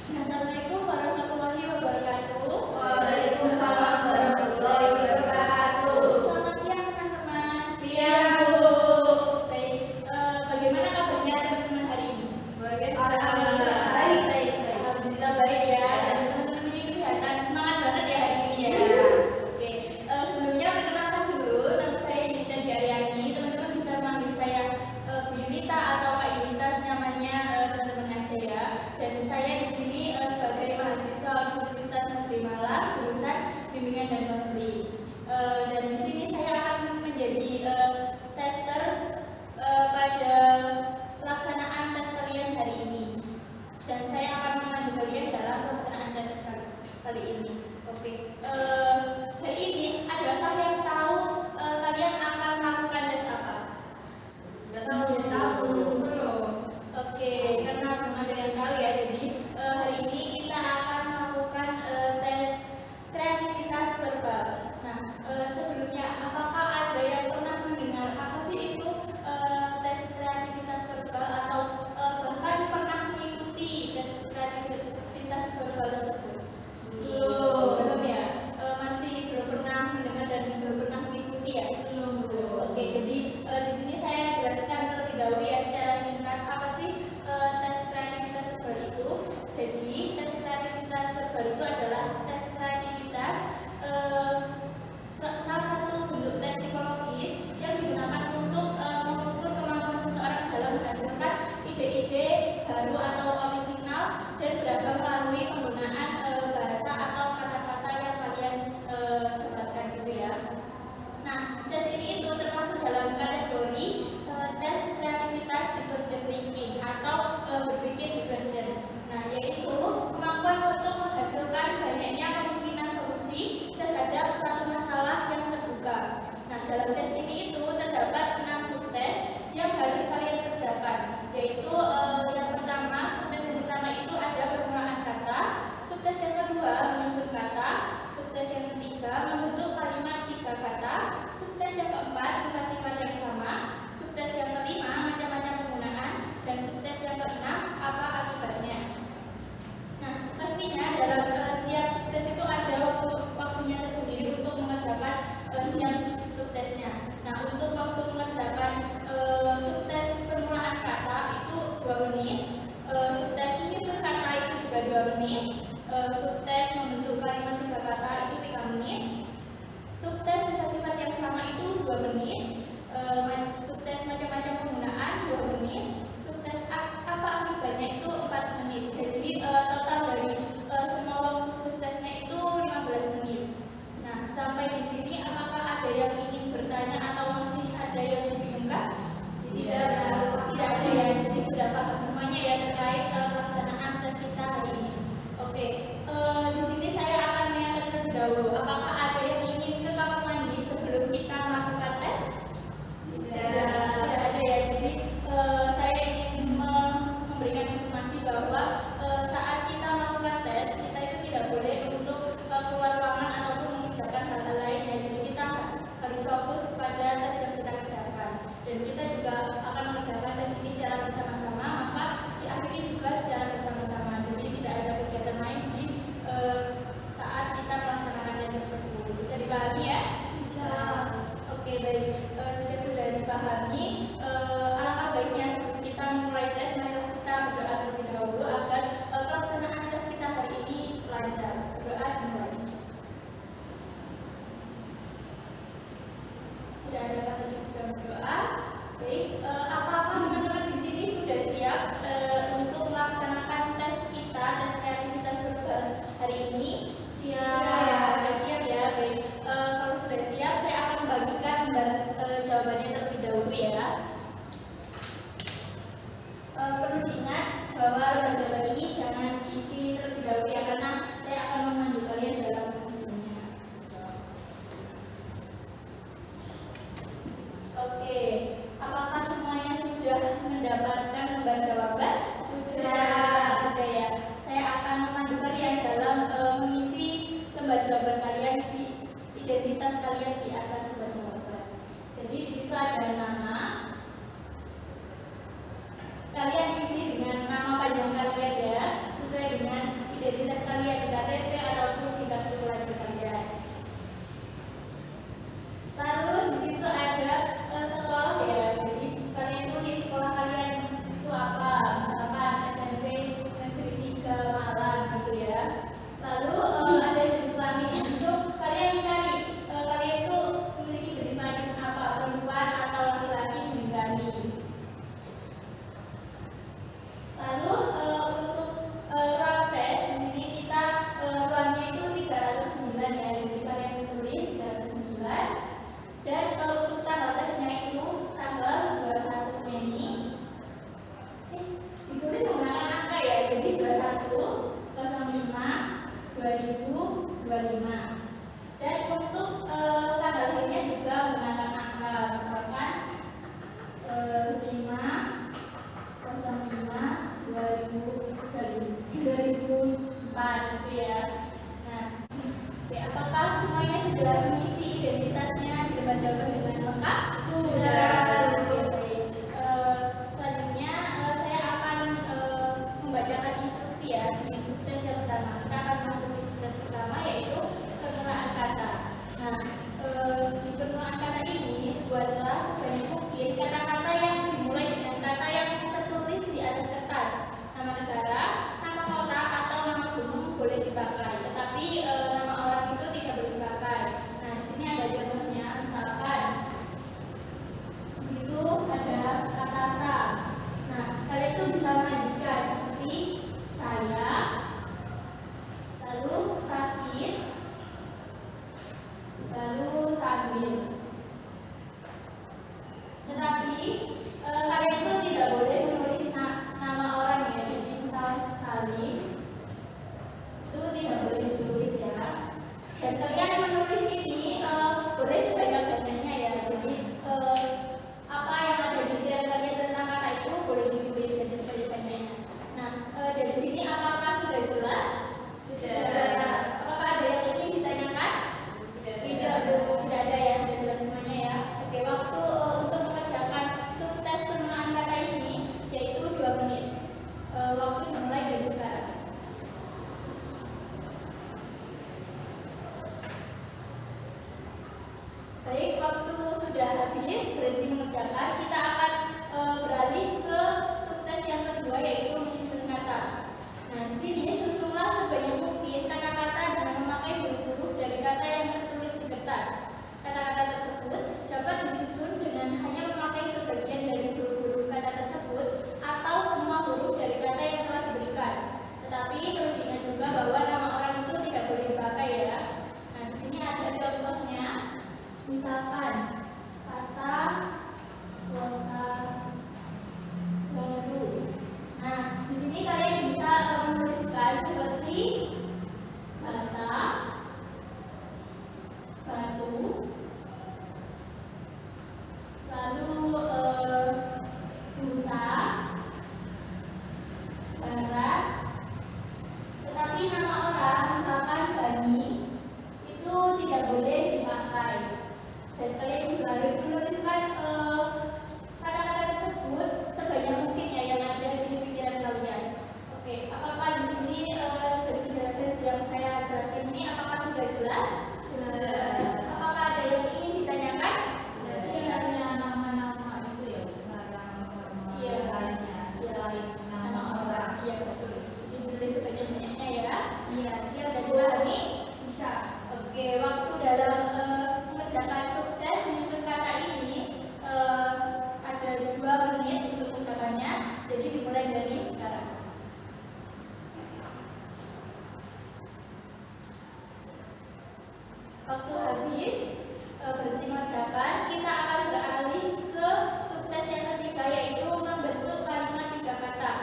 Assalamualaikum warahmatullahi wabarakatuh. Waalaikumsalam warahmatullahi wabarakatuh. Selamat siang teman-teman. Siang, Bu. Baik, bagaimana kabarnya teman-teman hari ini? Alhamdulillah baik. Alhamdulillah baik ya. Dan teman-teman ini kelihatan semangat banget ya hari ini ya. Oke, sebelumnya perkenalkan dulu, nama saya Yunita Diaryani. Teman-teman bisa memanggil saya Bu Yunita atau Kak Yunita senyamannya teman-teman aja ya. Dan saya di sini sebagai mahasiswa Universitas Negeri Malang, jurusan Bimbingan dan Konseling. Dan di sini saya akan menjadi tester pada pelaksanaan tes kalian hari ini. Dan saya akan memandu kalian dalam pelaksanaan tes kali ini. Oke, hari ini adakah yang tahu kalian akan melakukan tes apa? Tahu belum? Oke, karena belum ada yang tahu ya, jadi hari ini kita akan melakukan tes kreativitas verbal. Nah, sebelumnya apakah ada yang pernah mendengar apa sih itu tes kreativitas verbal atau bahkan pernah mengikuti tes kreativitas verbal tersebut? Belum ya? Masih belum pernah mendengar dan belum pernah mengikuti ya? Belum, Bu. Oke, jadi di sini saya jelaskan terlebih dahulu ya secara singkat apa sih tes kreativitas verbal itu. Jadi tes kreativitas verbal itu adalah tes kreativitas salah satu bentuk tes psikologis yang digunakan untuk mengukur kemampuan seseorang dalam menghasilkan ide-ide baru atau orisinal dan beragam melalui penggunaan bahasa atau kata-kata yang kalian dapatkan gitu ya. Nah, tes ini itu termasuk dalam kategori tes kreativitas divergent thinking atau berpikir divergent. Nah, yaitu kemampuan untuk menghasilkan banyaknya kemungkinan solusi terhadap suatu masalah yang terbuka. Nah, dalam tes ini itu terdapat 6 subtes yang harus kalian kerjakan, yaitu yang pertama, subtes yang pertama itu ada permulaan kata, subtes yang kedua menyusun kata, subtes yang ketiga membentuk kalimat 3 kata, subtes yang keempat sifat-sifat yang sama, subtes yang kelima macam-macam penggunaan, dan subtes yang keenam apa akibatnya. Nah, pastinya dalam setiap subtes itu ada waktunya tersendiri untuk mengerjakan setiap subtesnya. Nah, untuk waktu mengerjakan subtes permulaan kata itu 2 menit, subtes menyusun kata itu juga 2 menit, subtes membentuk kalimat 3 kata itu 3 menit, subtes sifat-sifat yang sama itu 2 menit, subtes macam-macam penggunaan 2 menit, subtes apa akibatnya itu 4 menit. Jadi total dari semua waktu subtesnya itu 15 menit. Nah, sampai di sini apakah ada yang ingin bertanya atau masih ada yang dibingungkan? Tidak ada ya. Jadi sudah paham semuanya ya terkait pelaksanaan tes kita hari ini. Oke, di sini saya akan menyampaikan terlebih dahulu. Apakah ada yang ingin ke kamar mandi sebelum kita melakukan tes? Tidak ada ya. Jadi saya ingin memberikan informasi bahwa saat kita melakukan tes, kita itu tidak boleh untuk keluar ruangan ataupun mengerjakan hal-hal lain ya. Jadi kita harus fokus kepada tes yang kita kerjakan. Dan kita juga akan mengerjakan tes ini secara bersama-sama, maka diakhiri juga secara bersama-sama. Jadi tidak ada kegiatan lain di saat kita melaksanakan tes tersebut. Bisa dipahami ya? Bisa. Oke, baik. Jika sudah dipahami, alangkah baiknya sebelum kita memulai tes, marilah kita berdoa terlebih dahulu agar pelaksanaan tes kita hari ini lancar. Berdoa dimulai. Tidak ada kata cukup dan berdoa. Baik, apakah teman-teman di sini sudah siap untuk melaksanakan tes kita, tes kreativitas verbal hari ini? Siap. Sudah siap ya. Baik, kalau sudah siap, saya akan membagikan jawabannya terlebih dahulu ya. Perlu diingat bahwa jawaban ini jangan diisi terlebih dahulu ya, karena saya akan memandu kalian dalam mengisinya. Oke, apakah semuanya sudah mendapatkan lembar jawaban? Sudah ya. Saya akan memandu kalian dalam mengisi lembar jawaban kalian di identitas kalian di atas lembar jawaban. Jadi di situ ada nama. Kalian isi dengan nama panjang kalian ya, sesuai dengan 2004 gitu ya. Nah, oke, apakah semuanya sudah mengisi identitasnya di lembar jawaban dengan lengkap? Sudah. Oke, baik. Selanjutnya saya akan membacakan instruksi ya di subtes yang pertama. Kita akan masuk di subtes pertama yaitu penulaan kata. Nah, di penulaan kata ini buatlah sebanyak mungkin kata-kata yang dimulai dengan kata yang tertulis di atas kertas. Nama negara, nama kota atau nama gunung boleh dipakai, tetapi nama orang itu tidak boleh dipakai. Nah, di sini ada contohnya, misalkan di situ ada kata sa. Nah, kalian itu bisa mengajukan seperti saya, lalu sakit, lalu sambil. Tetapi kalian itu tidak boleh menulis nama orang ya. Jadi misalnya Salim itu tidak boleh ditulis ya. Dan kalian menulis ini boleh sebanyak-banyaknya ya. Jadi apa yang ada di pikiran kalian tentang kata itu boleh ditulis jadi sebanyak-banyaknya. Nah, dari sini apakah sudah jelas? Sudah. Apakah ada yang ingin ditanyakan? Tidak, Bu. Tidak ada ya, sudah jelas semuanya ya. Oke, waktu untuk mengerjakan subtes penulaan kata ini yaitu 2 menit. Waktu dimulai dari sekarang. Baik, waktu sudah habis, berhenti mengerjakan. Kita akan beralih ke subtes yang kedua yaitu menyusun kata. Nah, di sini susunlah sebanyak mungkin kata-kata dengan memakai huruf-huruf dari kata yang tertulis di kertas. Kata-kata tersebut dapat disusun dengan hanya memakai sebagian dari huruf-huruf kata tersebut atau semua huruf dari kata yang telah diberikan. Tetapi perlu diingat juga bahwa nama orang itu tidak boleh dipakai ya. Nah, di sini ada contohnya. Misalkan kata kota baru. Nah, di sini kalian bisa menuliskan seperti bata, batu, lalu buta, barat. Tetapi nama orang misalkan Bani itu tidak boleh dipakai. Dan kalian juga harus menuliskan kata-kata tersebut sebanyak mungkin ya yang ada di pikiran kalian. Oke, apakah di sini dari penjelasan yang saya jelaskan ini apakah sudah jelas? Sudah. Apakah ada yang ingin ditanyakan? Berarti hanya nama-nama itu ya, barang formal Iya. lainnya, selain nama orang. Iya betul. Ditulis sebanyak-banyaknya ya. Iya, siap, Dan Bu. dipahami? Bisa. Oke, waktu dalam mengerjakan subtes menyusun kata ini ada 2 menit untuk mengerjakannya. Jadi dimulai dari sekarang. Waktu habis berhenti mengerjakan, kita akan beralih ke subtes yang ketiga yaitu membentuk kalimat 3 kata.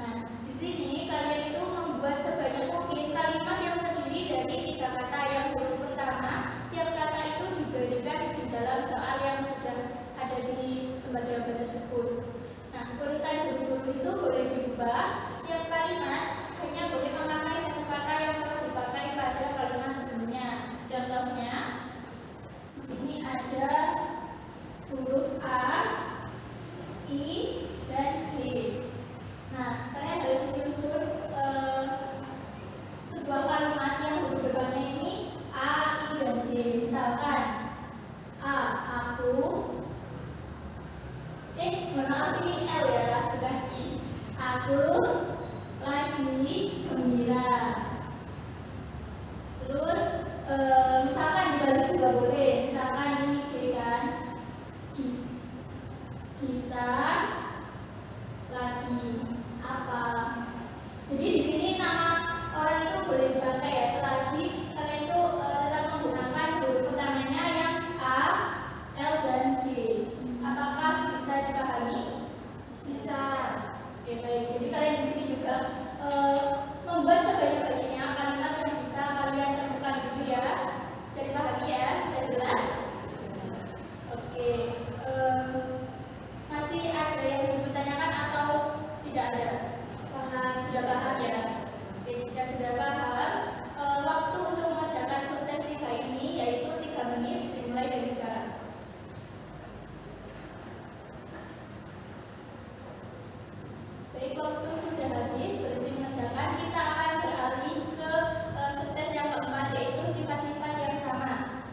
Nah, di sini kalian itu membuat sebanyak mungkin kalimat yang terdiri dari 3 kata yang huruf pertama. Tiap kata itu diberikan di dalam soal yang sudah ada di lembar jawaban tersebut. Nah, urutan huruf itu boleh diubah. Setiap kalimat hanya boleh memakai 1 kata yang telah dipakai pada kalimat sebelumnya. Contohnya, di sini ada huruf A, I, dan G. Nah, kalian harus menyusun sebuah kalimat yang huruf depannya ini A, I, dan G. Misalkan A, aku. Mohon maaf ini L ya, bukan I. Aku lagi gembira. Terus misalkan dibalik juga boleh. Misalkan ini G kan, kita lagi apa. Jadi di sini nama orang itu boleh dipakai ya selagi kalian itu tetap menggunakan huruf pertamanya yang A, L, dan G. Apakah bisa dipahami? Bisa. Oke, baik. Jadi kalian di sini juga membuat sebanyak-banyaknya kalimat yang bisa kalian temukan gitu ya. Bisa dipahami ya? Sudah jelas? Baik, waktu sudah habis, berhenti mengerjakan. Kita akan beralih ke subtes yang keempat, yaitu sifat-sifat yang sama.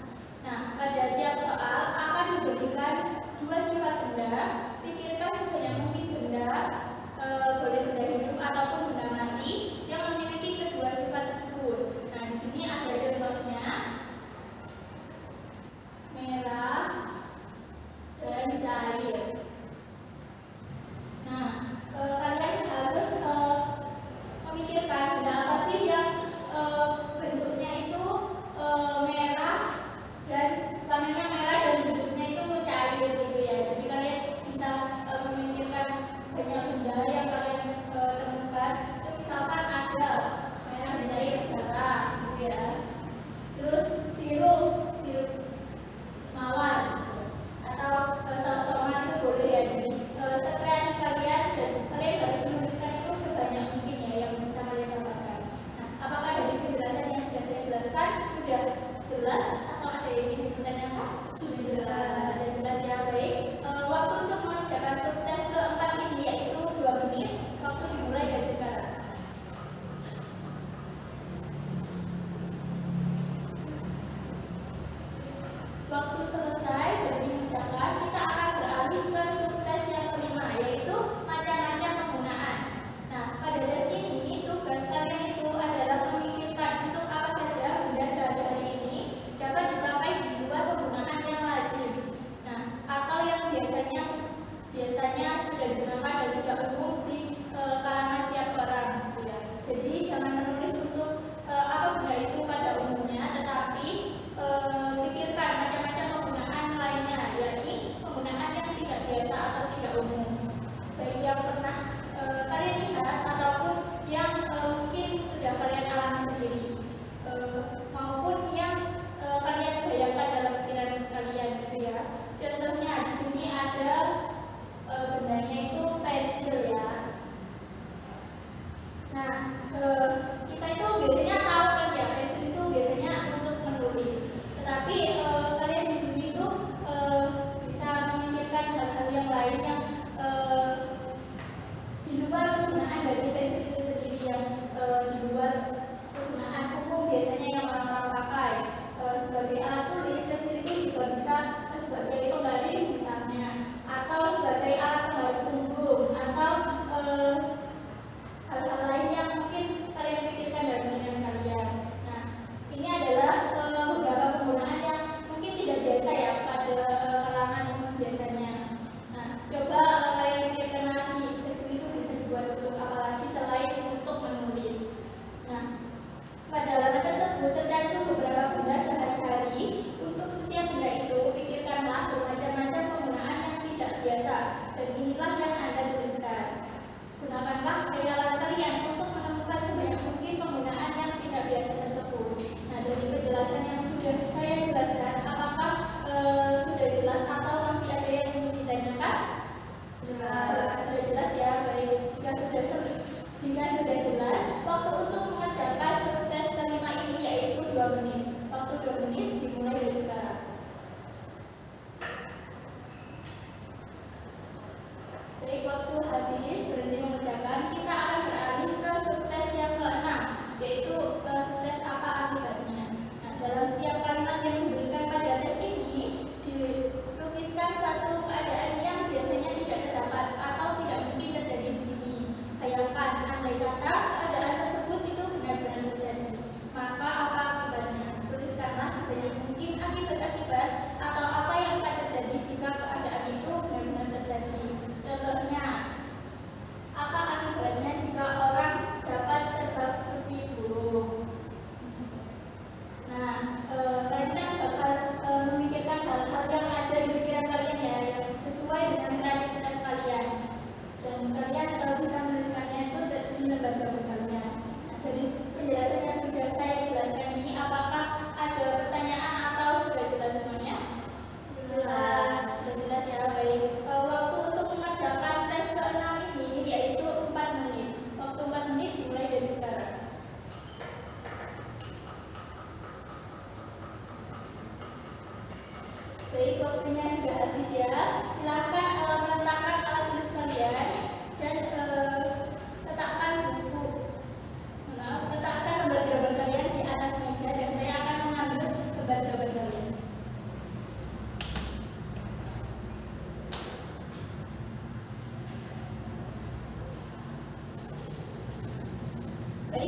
Nah, pada tiap soal akan diberikan dua sifat benda. Pikirkan sebanyak mungkin benda, boleh benda hidup ataupun benda mati yang memiliki kedua sifat tersebut. Nah, di sini ada contohnya: merah dan cair. Nah, kalian harus memikirkan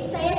saya